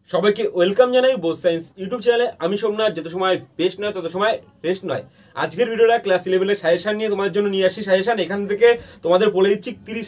সবাইকে ওয়েলকাম জানাই Bose science YouTube চ্যানেলে। আমি সোমনাথ। যত সময় বেস্ট নয় তত সময় রেস্ট নয়। আজকের ভিডিওটা ক্লাস 11-এর সাজেশন নিয়ে তোমাদের জন্য নিয়ে আসি। সাজেশন এখান থেকে তোমাদের বলে দিচ্ছি 20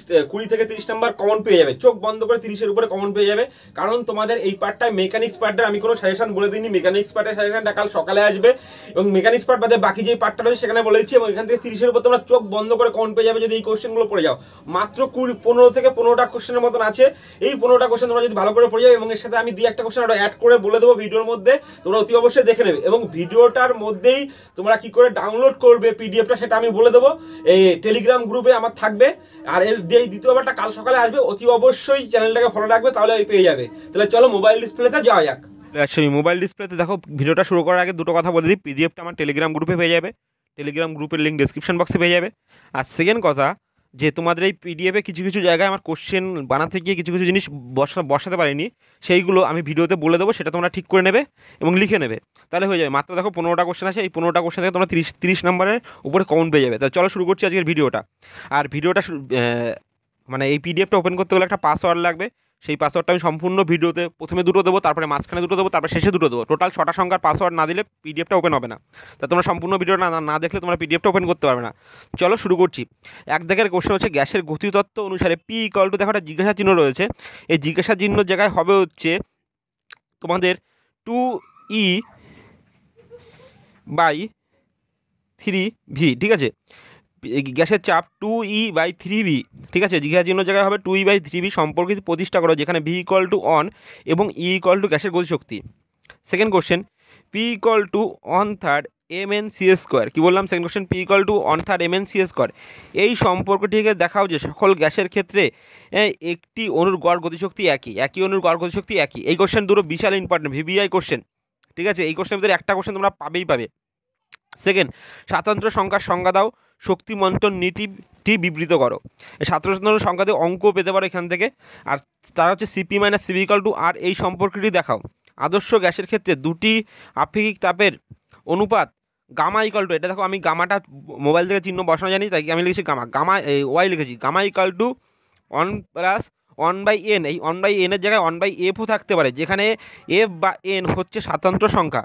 থেকে 30 নাম্বার কমন পেয়ে যাবে। চোখ বন্ধ করে 30-এর উপরে কমন পেয়ে যাবে, কারণ তোমাদের এই পার্টটায় মেকানিক্স পার্টের আমি কোনো সাজেশন বলে দিইনি। মেকানিক্স পার্টের সাজেশনটা কাল সকালে আসবে, এবং মেকানিক্স পার্ট বাদে বাকি যে পার্টটা রয়েছে সেখানে বলে দিচ্ছি। এবং এখান থেকে 30-এর উপর তোমরা চোখ বন্ধ করে কমন পেয়ে যাবে যদি এই কোশ্চেনগুলো পড়ে যাও। মাত্র 15 থেকে 15টা কোশ্চেনের মতন আছে। এই 15টা কোশ্চেন তোমরা যদি ভালো করে পড়ে যাও, এবং এর সাথে আমি 2-1টা কোশ্চেন আরো অ্যাড করে বলে দেবো ভিডিওর মধ্যে, তোমরা অতি অবশ্যই দেখে নেবে। এবং ভিডিওটার মধ্যেই তোমরা কি করে ডাউনলোড করবে পিডিএফটা সেটা আমি বলে দেবো। এই টেলিগ্রাম গ্রুপে আমার থাকবে, আর এর দ্বিতীয়বারটা কাল সকালে আসবে। অতি অবশ্যই চ্যানেলটাকে ফলো রাখবে, তাহলে পেয়ে যাবে। তাহলে চলো মোবাইল ডিসপ্লেতে যাওয়া যাক। অ্যাকচুয়ালি মোবাইল ডিসপ্লেতে দেখো, ভিডিওটা শুরু করার আগে দুটো কথা বলে দিই। পিডিএফটা আমার টেলিগ্রাম গ্রুপে পেয়ে যাবে, টেলিগ্রাম গ্রুপের লিঙ্ক ডিসক্রিপশন বক্সে পেয়ে যাবে। আর সেকেন্ড কথা, যে তোমাদের এই পিডিএফে কিছু কিছু জায়গায় আমার কোশ্চেন বানাতে গিয়ে কিছু কিছু জিনিস বসাতে পারিনি, সেইগুলো আমি ভিডিওতে বলে দেবো, সেটা তোমরা ঠিক করে নেবে এবং লিখে নেবে, তাহলে হয়ে যাবে। মাত্র দেখো 15টা কোশ্চেন আছে, এই 15টা কোশ্চেন থেকে তোমরা 30 নাম্বারের উপরে কমন পেয়ে যাবে। তাহলে চলো শুরু করছি আজকের ভিডিওটা। আর ভিডিওটা মানে এই পিডিএফটা ওপেন করতে গেলে একটা পাসওয়ার্ড লাগবে। সেই পাসওয়ার্ডটা আমি সম্পূর্ণ ভিডিওতে প্রথমে দুটো দেবো, তারপরে মাঝখানে দুটো দেবো, তারপরে শেষে দুটো দেবো। টোটাল 6টা সংখ্যার পাসওয়ার্ড না দিলে পিডিএফটা ওপেন হবে না। তা তোমরা সম্পূর্ণ ভিডিওটা না দেখলে তোমরা পিডিএফটা ওপেন করতে পারবে না। চলো শুরু করছি। এক দাগের কোশ্চেন হচ্ছে, গ্যাসের গতিতত্ত্ব অনুসারে পি ইকুয়াল টু, দেখো একটা জিজ্ঞাসা চিহ্ন রয়েছে, এই জিজ্ঞাসা চিহ্ন জায়গায় হবে হচ্ছে তোমাদের 2E/3V, ঠিক আছে। গ্যাসের চাপ 2E/3V, ঠিক আছে। জিজ্ঞাসা চিহ্ন জায়গায় হবে 2E/3V সম্পর্কিত প্রতিষ্ঠা করো, যেখানে V ইকুয়াল টু অন এবং E ইকুয়াল টু গ্যাসের গতিশক্তি। Second question, P equal to 1/3 mN/c²। কী বললাম? Second question, P equal to 1/3 mN/c²। এই সম্পর্কটিকে দেখাও যে সকল গ্যাসের ক্ষেত্রে একটি অণুর গড় গতিশক্তি একই অণুর গড় গতিশক্তি একই। এই কোশ্চেন দুটো বিশাল ইম্পর্টেন্ট, VBI কোশ্চেন, ঠিক আছে। এই কোশ্চেনের ভিতরে একটা কোশ্চেন তোমরা পাবে। সেকেন্ড, স্বাতন্ত্র্য সংখ্যার সংজ্ঞা দাও, শক্তি মন্থন নীতিটি বিবৃত করো। এই স্বাতন্ত্র্য সংখ্যা দিয়ে অঙ্ক পেতে পারো এখান থেকে। আর তার হচ্ছে CP - CV equal to R, এই সম্পর্কটি দেখাও। আদর্শ গ্যাসের ক্ষেত্রে দুটি আপেক্ষিক তাপের অনুপাত গামা ইকুয়াল টু, এটা দেখো আমি গামাটা মোবাইল থেকে চিহ্ন বসানো জানি, তাই আমি লিখেছি গামা ওয়াই লিখেছি। গামা ইকুয়াল টু 1 + 1/n, এই 1/n-এর জায়গায় 1/f-ও থাকতে পারে, যেখানে F বা N হচ্ছে স্বাতন্ত্র্য সংখ্যা।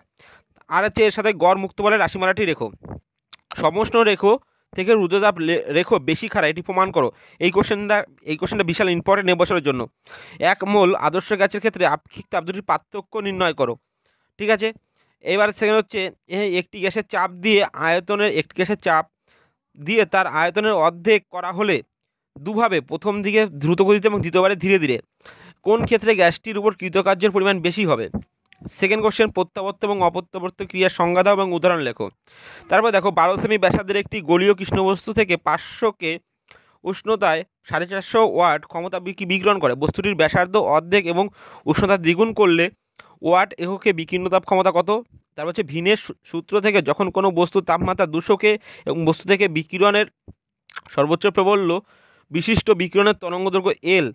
আর হচ্ছে এর সাথে গড় মুক্ত বলের রাশিমালাটি রেখো। সমষ্ণ রেখো থেকে রুদ্রতাপ রেখো বেশি খাড়া, এটি প্রমাণ করো। এই কোশ্চেনটা বিশাল ইম্পর্টেন্ট এবছরের জন্য। 1 মোল আদর্শ গ্যাসের ক্ষেত্রে আপেক্ষিক তাপ দুটির পার্থক্য নির্ণয় করো, ঠিক আছে। এবার সেকেন্ড হচ্ছে, একটি গ্যাসের চাপ দিয়ে তার আয়তনের অর্ধেক করা হলে দুভাবে, প্রথম দিকে দ্রুত গতিতে এবং দ্বিতীয়বারে ধীরে ধীরে, কোন ক্ষেত্রে গ্যাসটির উপর কৃতকার্যের পরিমাণ বেশি হবে? সেকেন্ড কোশ্চেন, প্রত্যাবর্ত এবং অপ্রত্যাবর্ত ক্রিয়ার সংজ্ঞা দাও এবং উদাহরণ লেখো। তারপর দেখো, 12 সেমি ব্যাসার্ধের একটি গোলীয় কৃষ্ণবস্তু থেকে 500 K উষ্ণতায় 450 ওয়াট ক্ষমতা বিকিরণ করে। বস্তুটির ব্যাসার্ধ অর্ধেক এবং উষ্ণতা দ্বিগুণ করলে ওয়াট এককে বিকীর্ণ তাপ ক্ষমতা কত? তারপর হচ্ছে ভিনের সূত্র থেকে, যখন কোনো বস্তুর তাপমাত্রা 200 K এবং বস্তু থেকে বিকিরণের সর্বোচ্চ প্রবল্য বিশিষ্ট বিকিরণের তরঙ্গদৈর্ঘ্য L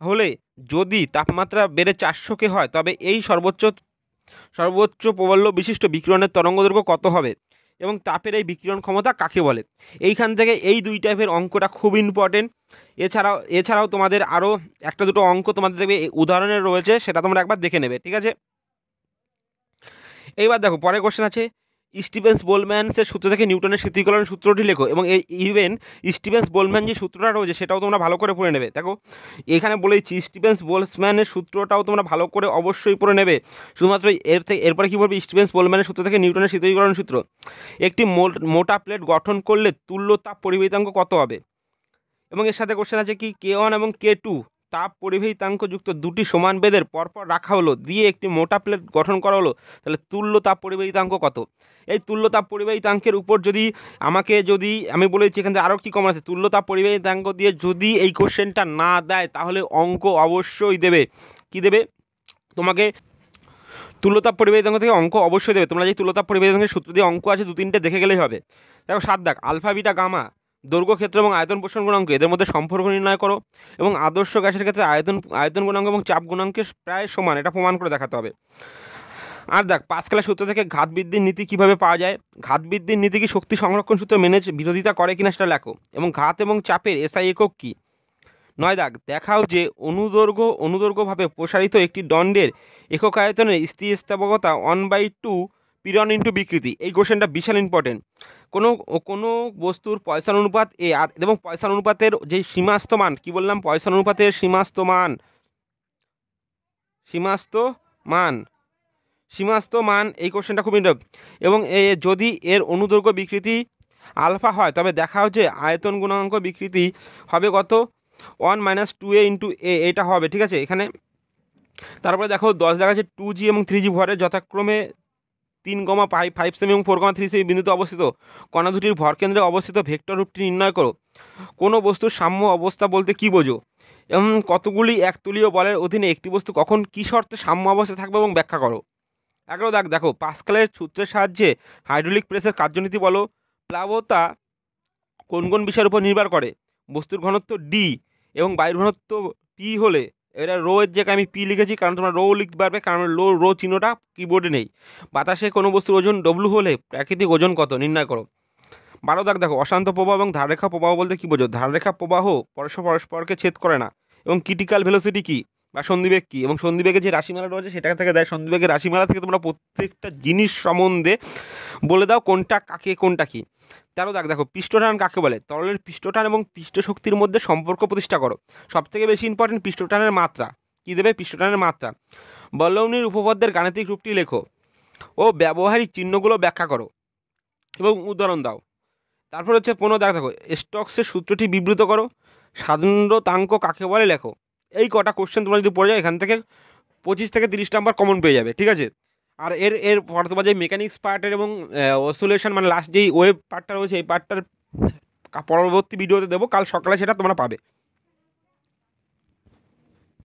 হলে, যদি তাপমাত্রা বেড়ে 400 K হয়, তবে এই সর্বোচ্চ প্রবল্য বিশিষ্ট বিকিরণের তরঙ্গদৈর্ঘ্য কত হবে, এবং তাপের এই বিকিরণ ক্ষমতা কাকে বলে? এইখান থেকে এই দুই টাইপের অঙ্কটা খুব ইম্পর্টেন্ট। এছাড়াও তোমাদের আরও একটা দুটো অঙ্ক তোমাদের দেখবে উদাহরণের রয়েছে, সেটা তোমরা একবার দেখে নেবে, ঠিক আছে। এইবার দেখো, পরের কোশ্চেন আছে, স্টিফেন্স বোলম্যানের সূত্র থেকে নিউটনের শীতলীকরণ সূত্রটি লেখো। এবং ইভেন স্টিফেন্স বোলম্যান যে সূত্রটা রয়েছে সেটাও তোমরা ভালো করে পড়ে নেবে। দেখো এখানে বলেছি স্টিফেন্স বোলম্যানের সূত্রটাও তোমরা ভালো করে অবশ্যই পড়ে নেবে। শুধুমাত্র এরপরে কী বলবে, স্টিফেন্স বোলম্যানের সূত্র থেকে নিউটনের শীতলীকরণ সূত্র। একটি মোটা প্লেট গঠন করলে তুল্য তাপ পরিবাহিতাঙ্ক কত হবে? এবং এর সাথে কোশ্চেন আছে কি, K1 এবং K2 তাপ পরিবাহিতাঙ্ক যুক্ত দুটি সমান বেধের পরপর রাখা হলো, দিয়ে একটি মোটা প্লেট গঠন করা হলো, তাহলে তুল্য তাপ পরিবাহিতাঙ্ক কত? এই তুল্য তাপ পরিবাহিতাঙ্কের উপর যদি আমি বলেছি এখান থেকে আরও কী কমন আছে, তুল্য তাপ পরিবাহিতাঙ্ক দিয়ে যদি এই কোশ্চেনটা না দেয়, তাহলে অঙ্ক অবশ্যই দেবে। কি দেবে তোমাকে? তুল্যতাপ পরিবাহিতাঙ্ক থেকে অঙ্ক অবশ্যই দেবে। তোমরা যে তুল্যতাপ পরিবাহিতাঙ্কের সূত্র দিয়ে অঙ্ক আছে 2-3টে দেখে গেলেই হবে। দেখো 7 দাগ, আলফা বিটা গামা দৈর্ঘ্য ক্ষেত্র এবং আয়তন পোষণ গুণাঙ্ক, এদের মধ্যে সম্পর্ক নির্ণয় করো। এবং আদর্শ গ্যাসের ক্ষেত্রে আয়তন গুণাঙ্ক এবং চাপ গুণাঙ্কের প্রায় সমান, এটা প্রমাণ করে দেখাতে হবে। আর দেখ, পাস্কালের সূত্র থেকে ঘাত বৃদ্ধির নীতি কীভাবে পাওয়া যায়? ঘাত বৃদ্ধির নীতি কি শক্তি সংরক্ষণ সূত্র মেনে বিরোধিতা করে কিনা সেটা লেখো। এবং ঘাত এবং চাপের SI একক কী? 9 দাগ, দেখাও যে অনুদৈর্ঘ্যভাবে প্রসারিত একটি দণ্ডের একক আয়তনের স্থিতিস্থাপকতা 1/2 পীড়ন ইন্টু বিকৃতি। এই কোশ্চেনটা বিশাল ইম্পর্টেন্ট। কোনো বস্তুর পয়সার অনুপাত এ আর এবং পয়সার অনুপাতের যে সীমাস্ত মান, কি বললাম, পয়সার অনুপাতের সীমাস্ত মান এই কোশ্চেনটা খুব ইম্পর্টেন্ট। এবং যদি এর অনুদৈর্ঘ্য বিকৃতি আলফা হয় তবে দেখাও যে আয়তন গুণাঙ্ক বিকৃতি হবে কত, 1 - 2a ইন্টু এ, এটা হবে, ঠিক আছে এখানে। তারপরে দেখো 10 দেখা যাচ্ছে 2g এবং 3g ভরে যথাক্রমে 3,5 সেমি এবং 4,3 সেমি বিন্দুতে অবস্থিত কণা দুটির ভরকেন্দ্রে অবস্থিত ভেক্টর রূপটি নির্ণয় করো। কোনো বস্তুর সাম্য অবস্থা বলতে কি বোঝো? এবং কতগুলি একতলীয় বলের অধীনে একটি বস্তু কখন কী শর্তে সাম্য অবস্থায় থাকবে এবং ব্যাখ্যা করো। 11 দাগ, দেখো পাস্কালের সূত্রের সাহায্যে হাইড্রোলিক প্রেসের কার্যনীতি বলো। প্লাবতা কোন কোন বিষয়ের উপর নির্ভর করে? বস্তুর ঘনত্ব ডি এবং বায়ুর ঘনত্ব পি হলে, এটা রো এর জায়গায় আমি পি লিখেছি কারণ তোমরা রো লিখতে পারবে, কারণ রো চিহ্নটা কিবোর্ডে নেই। বাতাসে কোনো বস্তুর ওজন ডব্লু হলে প্রাকৃতিক ওজন কত নির্ণয় করো। 12 দাগ, দেখো অশান্ত প্রবাহ এবং ধাররেখা প্রবাহ বলতে কি বোঝো? ধাররেখা প্রবাহ পরস্পরকে ছেদ করে না। এবং ক্রিটিক্যাল ভেলোসিটি কি বা সন্ধিবেগ কি, এবং সন্ধিবেগের যে রাশিমালা রয়েছে সেটা থেকে দেয়। সন্ধিবেগের রাশিমালা থেকে তোমরা প্রত্যেকটা জিনিস সম্বন্ধে বলে দাও কোনটা কাকে কোনটা কি। 13 দাগ, দেখো পৃষ্ঠটান কাকে বলে? তরলের পৃষ্ঠটান এবং পৃষ্ঠ শক্তির মধ্যে সম্পর্ক প্রতিষ্ঠা করো। সবথেকে বেশি ইম্পর্টেন্ট পৃষ্ঠটানের মাত্রা, কি দেবে? পৃষ্ঠটানের মাত্রা। বল্লভনীর উপপাদ্যের গাণিতিক রূপটি লেখো ও ব্যবহারিক চিহ্নগুলো ব্যাখ্যা করো এবং উদাহরণ দাও। তারপর হচ্ছে 15 দাগ, দেখো স্টোকসের সূত্রটি বিবৃত করো। সান্দ্রতাঙ্ক কাকে বলে লেখো। এই কটা কোশ্চেন তোমরা যদি পড়ে যাও এখান থেকে 25 থেকে 30 নাম্বার কমন পেয়ে যাবে, ঠিক আছে। আর এর পরে তোমার যে মেকানিক্স পার্টের এবং অসোলেশন মানে লাস্ট যেই ওয়েব পার্টটা রয়েছে এই পার্টটার পরবর্তী ভিডিওতে দেবো, কাল সকালে সেটা তোমরা পাবে।